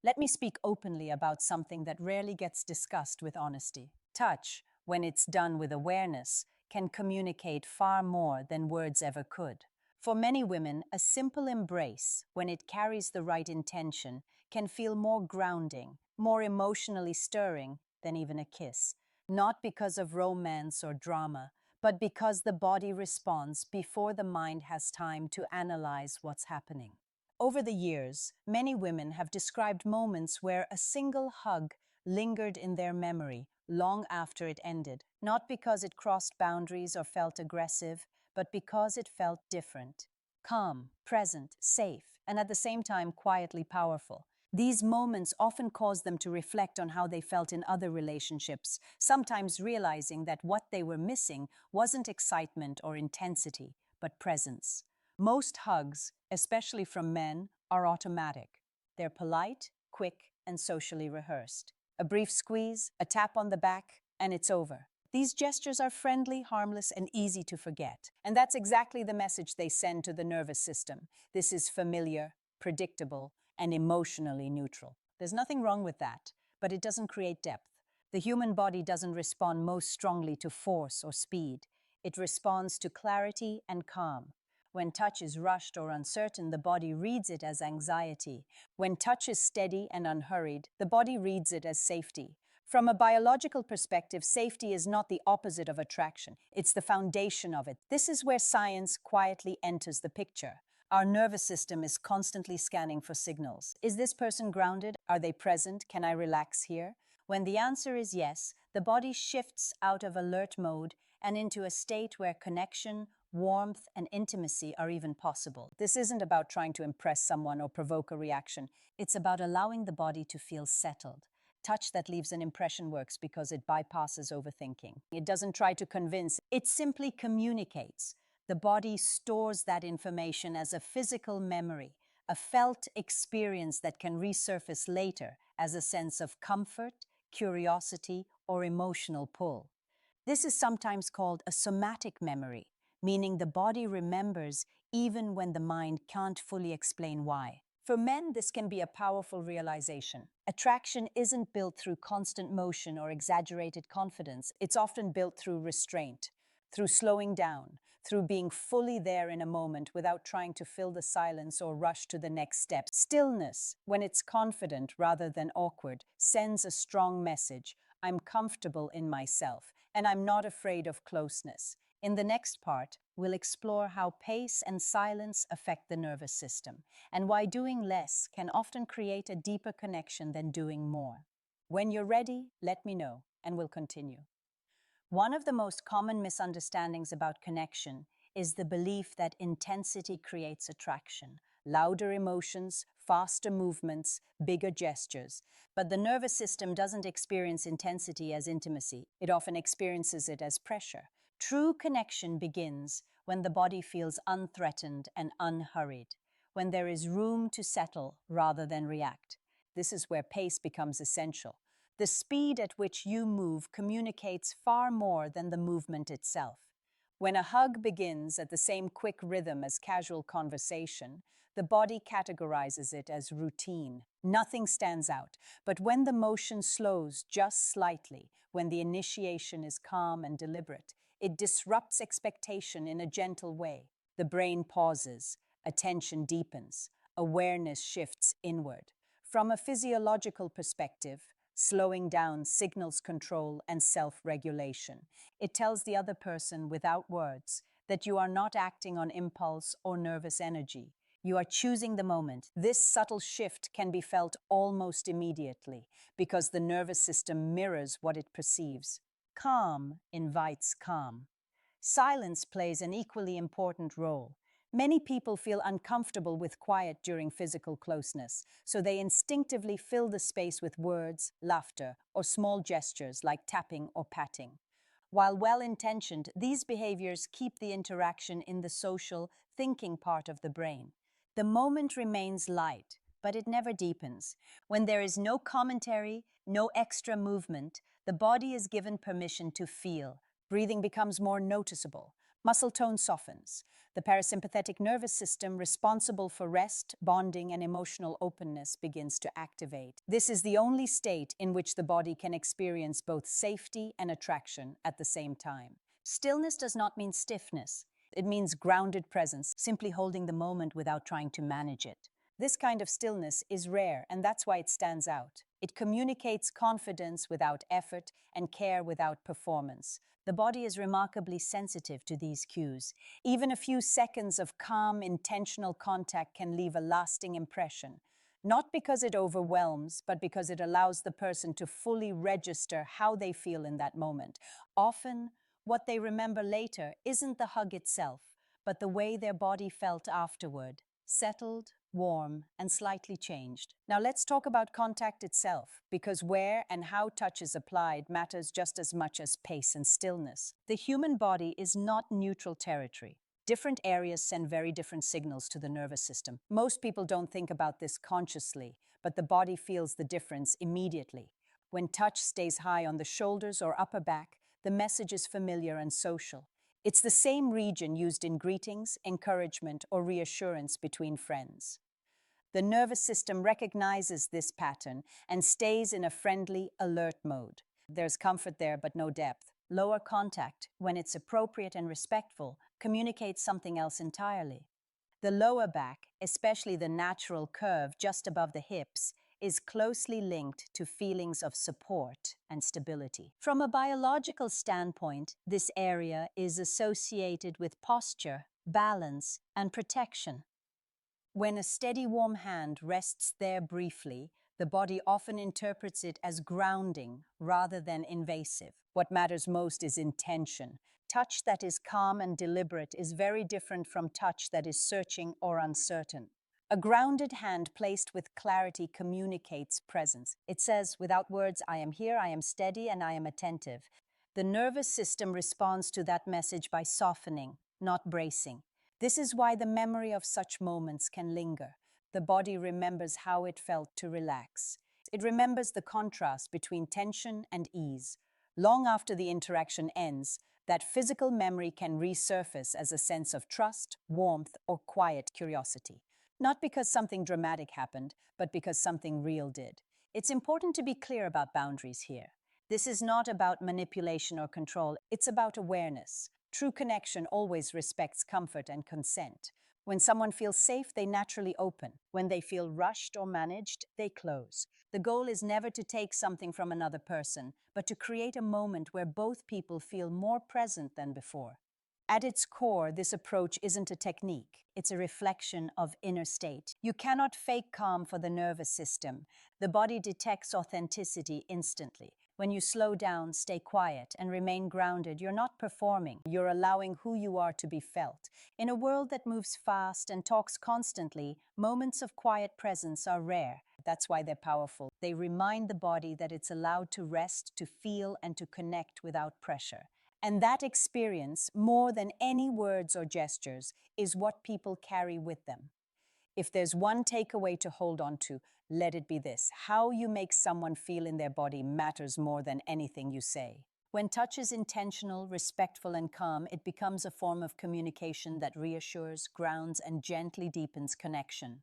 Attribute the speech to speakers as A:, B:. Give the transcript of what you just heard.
A: Let me speak openly about something that rarely gets discussed with honesty. Touch, when it's done with awareness, can communicate far more than words ever could. For many women, a simple embrace, when it carries the right intention, can feel more grounding, more emotionally stirring than even a kiss. Not because of romance or drama, but because the body responds before the mind has time to analyze what's happening. Over the years, many women have described moments where a single hug lingered in their memory long after it ended, not because it crossed boundaries or felt aggressive, but because it felt different, calm, present, safe, and at the same time quietly powerful. These moments often cause them to reflect on how they felt in other relationships, sometimes realizing that what they were missing wasn't excitement or intensity, but presence. Most hugs, especially from men, are automatic. They're polite, quick, and socially rehearsed. A brief squeeze, a tap on the back, and it's over. These gestures are friendly, harmless, and easy to forget. And that's exactly the message they send to the nervous system. This is familiar, predictable, and emotionally neutral. There's nothing wrong with that, but it doesn't create depth. The human body doesn't respond most strongly to force or speed. It responds to clarity and calm. When touch is rushed or uncertain, the body reads it as anxiety. When touch is steady and unhurried, the body reads it as safety. From a biological perspective, safety is not the opposite of attraction. It's the foundation of it. This is where science quietly enters the picture. Our nervous system is constantly scanning for signals. Is this person grounded? Are they present? Can I relax here? When the answer is yes, the body shifts out of alert mode and into a state where connection, warmth, and intimacy are even possible. This isn't about trying to impress someone or provoke a reaction. It's about allowing the body to feel settled. Touch that leaves an impression works because it bypasses overthinking. It doesn't try to convince, it simply communicates. The body stores that information as a physical memory, a felt experience that can resurface later as a sense of comfort, curiosity, or emotional pull. This is sometimes called a somatic memory, meaning the body remembers even when the mind can't fully explain why. For men, this can be a powerful realization. Attraction isn't built through constant motion or exaggerated confidence. It's often built through restraint, through slowing down, through being fully there in a moment without trying to fill the silence or rush to the next step. Stillness, when it's confident rather than awkward, sends a strong message. I'm comfortable in myself, and I'm not afraid of closeness. In the next part, we'll explore how pace and silence affect the nervous system, and why doing less can often create a deeper connection than doing more. When you're ready, let me know, and we'll continue. One of the most common misunderstandings about connection is the belief that intensity creates attraction, louder emotions, faster movements, bigger gestures. But the nervous system doesn't experience intensity as intimacy. It often experiences it as pressure. True connection begins when the body feels unthreatened and unhurried, when there is room to settle rather than react. This is where pace becomes essential. The speed at which you move communicates far more than the movement itself. When a hug begins at the same quick rhythm as casual conversation, the body categorizes it as routine. Nothing stands out. But when the motion slows just slightly, when the initiation is calm and deliberate, it disrupts expectation in a gentle way. The brain pauses, attention deepens, awareness shifts inward. From a physiological perspective, slowing down signals control and self-regulation. It tells the other person without words that you are not acting on impulse or nervous energy. You are choosing the moment. This subtle shift can be felt almost immediately because the nervous system mirrors what it perceives. Calm invites calm. Silence plays an equally important role. Many people feel uncomfortable with quiet during physical closeness, so they instinctively fill the space with words, laughter, or small gestures like tapping or patting. While well-intentioned, these behaviors keep the interaction in the social, thinking part of the brain. The moment remains light, but it never deepens. When there is no commentary, no extra movement, the body is given permission to feel. Breathing becomes more noticeable. Muscle tone softens. The parasympathetic nervous system, responsible for rest, bonding, and emotional openness, begins to activate. This is the only state in which the body can experience both safety and attraction at the same time. Stillness does not mean stiffness. It means grounded presence, simply holding the moment without trying to manage it. This kind of stillness is rare, and that's why it stands out. It communicates confidence without effort and care without performance. The body is remarkably sensitive to these cues. Even a few seconds of calm, intentional contact can leave a lasting impression. Not because it overwhelms, but because it allows the person to fully register how they feel in that moment. Often, what they remember later isn't the hug itself, but the way their body felt afterward, settled, warm, and slightly changed. Now let's talk about contact itself, because where and how touch is applied matters just as much as pace and stillness. The human body is not neutral territory. Different areas send very different signals to the nervous system. Most people don't think about this consciously, but the body feels the difference immediately. When touch stays high on the shoulders or upper back, the message is familiar and social. It's the same region used in greetings, encouragement, or reassurance between friends. The nervous system recognizes this pattern and stays in a friendly, alert mode. There's comfort there, but no depth. Lower contact, when it's appropriate and respectful, communicates something else entirely. The lower back, especially the natural curve just above the hips, is closely linked to feelings of support and stability. From a biological standpoint, this area is associated with posture, balance, and protection. When a steady, warm hand rests there briefly, the body often interprets it as grounding rather than invasive. What matters most is intention. Touch that is calm and deliberate is very different from touch that is searching or uncertain. A grounded hand placed with clarity communicates presence. It says, without words, I am here, I am steady, and I am attentive. The nervous system responds to that message by softening, not bracing. This is why the memory of such moments can linger. The body remembers how it felt to relax. It remembers the contrast between tension and ease. Long after the interaction ends, that physical memory can resurface as a sense of trust, warmth, or quiet curiosity. Not because something dramatic happened, but because something real did. It's important to be clear about boundaries here. This is not about manipulation or control, it's about awareness. True connection always respects comfort and consent. When someone feels safe, they naturally open. When they feel rushed or managed, they close. The goal is never to take something from another person, but to create a moment where both people feel more present than before. At its core, this approach isn't a technique. It's a reflection of inner state. You cannot fake calm for the nervous system. The body detects authenticity instantly. When you slow down, stay quiet, and remain grounded, you're not performing. You're allowing who you are to be felt. In a world that moves fast and talks constantly, moments of quiet presence are rare. That's why they're powerful. They remind the body that it's allowed to rest, to feel, and to connect without pressure. And that experience, more than any words or gestures, is what people carry with them. If there's one takeaway to hold on to, let it be this: how you make someone feel in their body matters more than anything you say. When touch is intentional, respectful, and calm, it becomes a form of communication that reassures, grounds, and gently deepens connection.